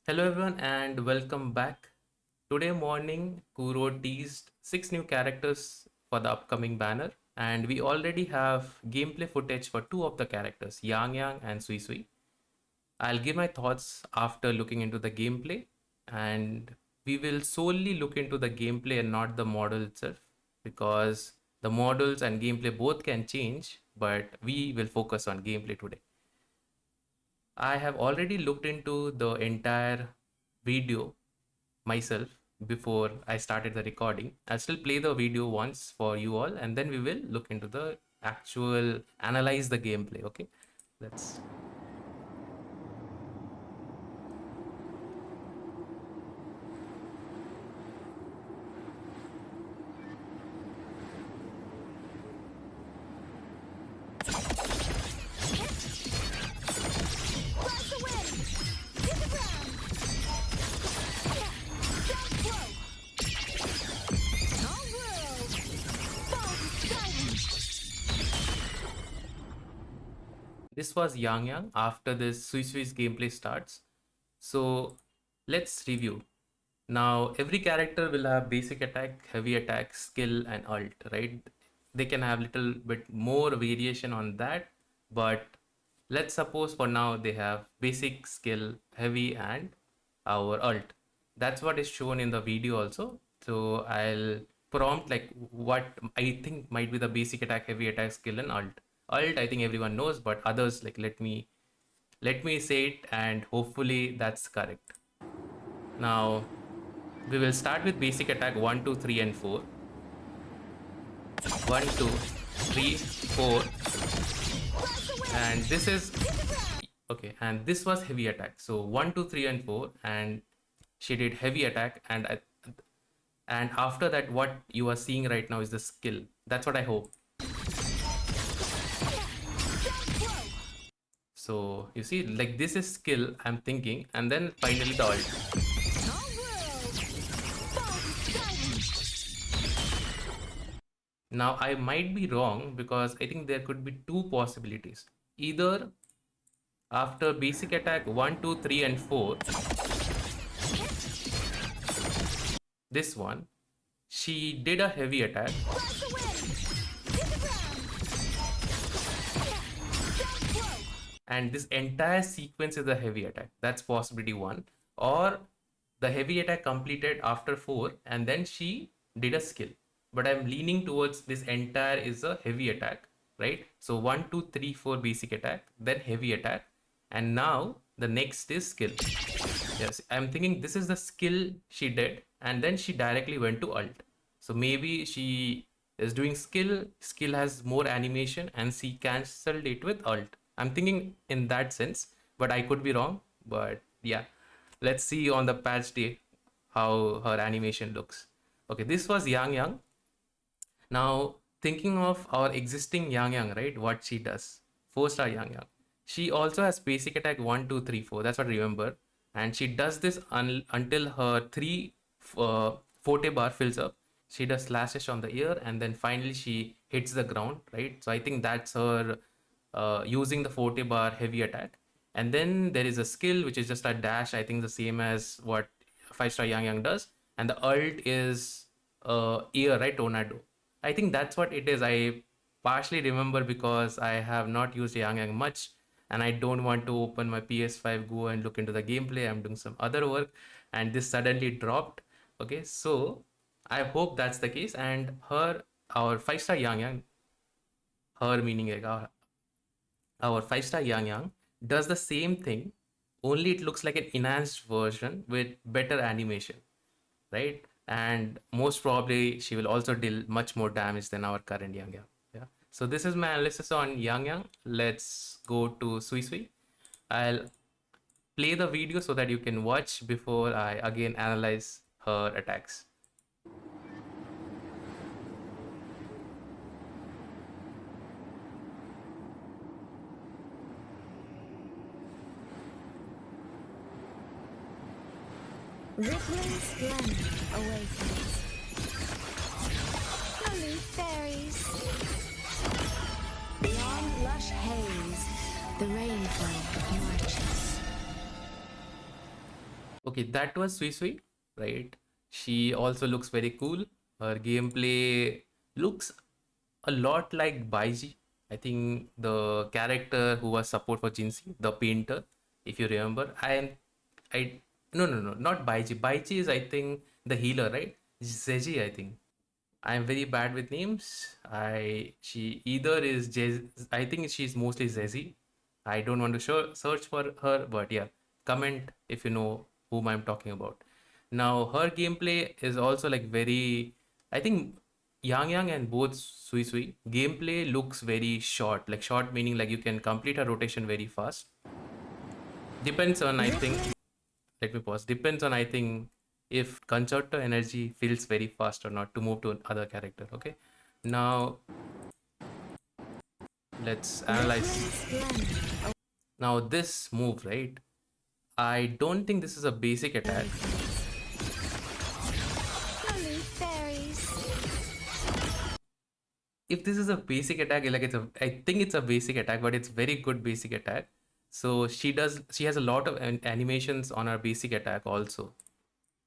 Hello everyone and welcome back. Today morning, Kuro teased 6 new characters for the upcoming banner, and we already have gameplay footage for 2 of the characters, YANGYANG and SUISUI. I'll give my thoughts after looking into the gameplay, and we will solely look into the gameplay and not the model itself, because the models and gameplay both can change, but we will focus on gameplay today. I have already looked into the entire video myself before I started the recording. I'll still play the video once for you all, and then we will look into the actual analyze the gameplay. Okay, let's. This was YANGYANG after this SUISUI's gameplay starts. So let's review. Now every character will have basic attack, heavy attack, skill, and ult, right? They can have little bit more variation on that, but let's suppose for now they have basic, skill, heavy, and our ult. That's what is shown in the video also. So I'll prompt like what I think might be the basic attack, heavy attack, skill, and ult. Ult I think everyone knows, but others, like, let me say it, and hopefully that's correct. Now we will start with basic attack 1, 2, 3, and 4. 1, 2, 3, 4, and this is okay. And this was heavy attack. So 1, 2, 3, and 4, and she did heavy attack, and after that, what you are seeing right now is the skill. That's what I hope. So you see, like, this is skill, I'm thinking, and then finally the ult. Now I might be wrong, because I think there could be two possibilities. Either after basic attack 1, 2, 3, and 4, this one, she did a heavy attack, and this entire sequence is a heavy attack. That's possibility one. Or the heavy attack completed after 4, and then she did a skill. But I'm leaning towards this entire is a heavy attack, right? So 1, 2, 3, 4 basic attack, then heavy attack, and now the next is skill. Yes, I'm thinking this is the skill she did, and then she directly went to ult. So maybe she is doing skill, skill has more animation, and she cancelled it with ult. I'm thinking in that sense, but I could be wrong. But yeah, let's see on the patch day how her animation looks. Okay, this was YANGYANG. Now, thinking of our existing YANGYANG, right? What she does. 4-star YANGYANG. She also has basic attack 1, 2, 3, 4. That's what I remember. And she does this until her 3 forte bar fills up. She does slashes on the ear, and then finally she hits the ground, right? So I think that's her using the forte bar heavy attack. And then there is a skill which is just a dash, I think the same as what 5-star YANGYANG does. And the ult is ear, right? Tornado. I think that's what it is. I partially remember because I have not used YANGYANG much, and I don't want to open my PS5, go and look into the gameplay. I'm doing some other work, and this suddenly dropped. Okay, so I hope that's the case. And our 5-star YANGYANG, her meaning like our 5-star YANGYANG does the same thing, only it looks like an enhanced version with better animation, right? And most probably she will also deal much more damage than our current YANGYANG. Yeah. So this is my analysis on YANGYANG. Let's go to SUISUI. I'll play the video so that you can watch before I again analyze her attacks. Rippling splendor awakens. Honey fairies. Beyond lush haze, the rainflow marches. Okay, that was SUISUI, right? She also looks very cool. Her gameplay looks a lot like Baiji. I think the character who was support for Jinsi, the painter, if you remember. I no, not Baiji. Baiji is I think the healer, right? Zeji, I think. I'm very bad with names. She either is I think she's mostly Zezi. I don't want to search for her, but yeah, comment if you know whom I'm talking about. Now her gameplay is also like very. I think Yang and both SUISUI gameplay looks very short. Like short meaning like you can complete a rotation very fast. Depends on I think. Rippling. Let me pause. Depends on I think if concerto energy feels very fast or not to move to another character. Okay, now let's Rippling analyze. splendor Now this move, right? I don't think this is a basic attack. awakens. Hello, fairies. If this is a basic attack, like I think it's a basic attack, but it's very good basic attack. So she has a lot of animations on her basic attack also.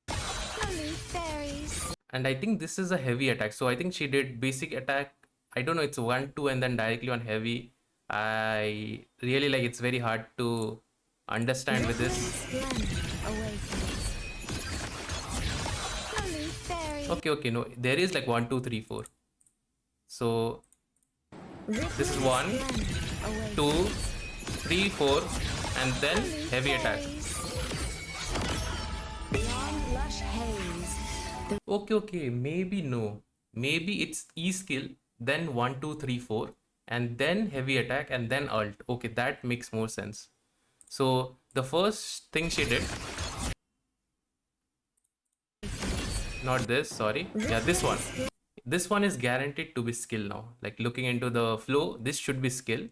Hello, fairies. And I think this is a heavy attack. So I think she did basic attack. I don't know, it's 1, 2, and then directly on heavy. I really like it's very hard to understand with Rippling this. splendor awakens. Hello, fairies. Okay, no, there is like 1, 2, 3, 4. So this is Rippling 1, splendor 2, awakens. 3, 4, and then Hello, heavy attack. fairies. Beyond lush haze. Okay, maybe no. Maybe it's E skill, then 1, 2, 3, 4, and then heavy attack, and then alt. Okay, that makes more sense. So the first thing she did, not this, sorry. Yeah, this Rippling one. splendor This one is guaranteed to be skill now. Like looking into the flow, this should be skill.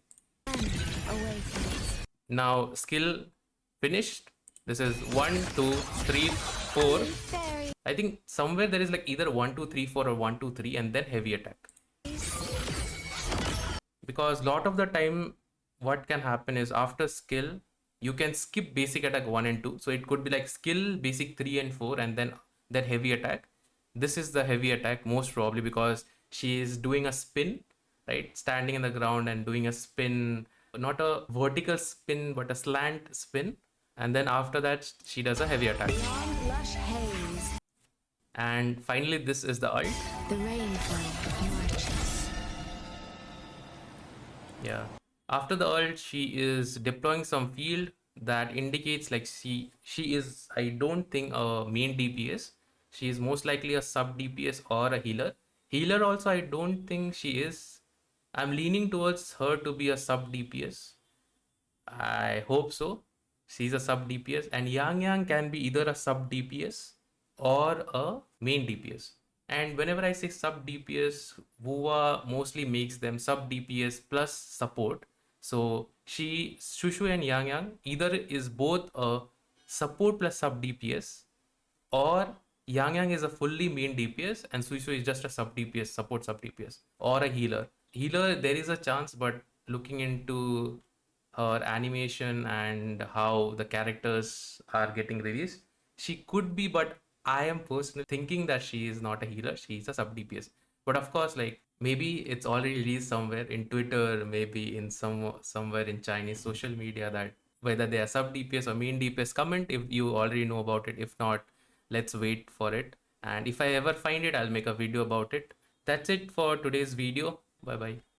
awakens. Now skill finished. This is 1, 2, 3, 4. Hello, fairies. I think somewhere there is like either 1, 2, 3, 4 or 1, 2, 3, and then heavy attack. Because lot of the time what can happen is after skill you can skip basic attack 1 and 2, so it could be like skill basic 3 and 4 and then heavy attack. This is the heavy attack most probably because she is doing a spin, right, standing in the ground and doing a spin, not a vertical spin but a slant spin, and then after that she does a heavy attack. Beyond lush haze. And finally this is the ult. The rainflow marches. Yeah. After the ult, she is deploying some field that indicates like she is, I don't think, a main DPS. She is most likely a sub DPS or a healer. Healer also I don't think she is. I'm leaning towards her to be a sub DPS. I hope so. She's a sub DPS, and Yang can be either a sub DPS or a main DPS. And whenever I say sub DPS, Wuwa mostly makes them sub DPS plus support. So Shushu and Yang either is both a support plus sub DPS, or Yang is a fully main DPS and SUISUI is just a sub DPS, support sub DPS, or a healer. Healer, there is a chance, but looking into her animation and how the characters are getting released, she could be, but I am personally thinking that she is not a healer, she's a sub DPS. But of course, like maybe it's already released somewhere in Twitter, maybe in somewhere in Chinese social media, that whether they are sub DPS or main DPS. Comment if you already know about it. If not, let's wait for it. And if I ever find it, I'll make a video about it. That's it for today's video. Bye bye.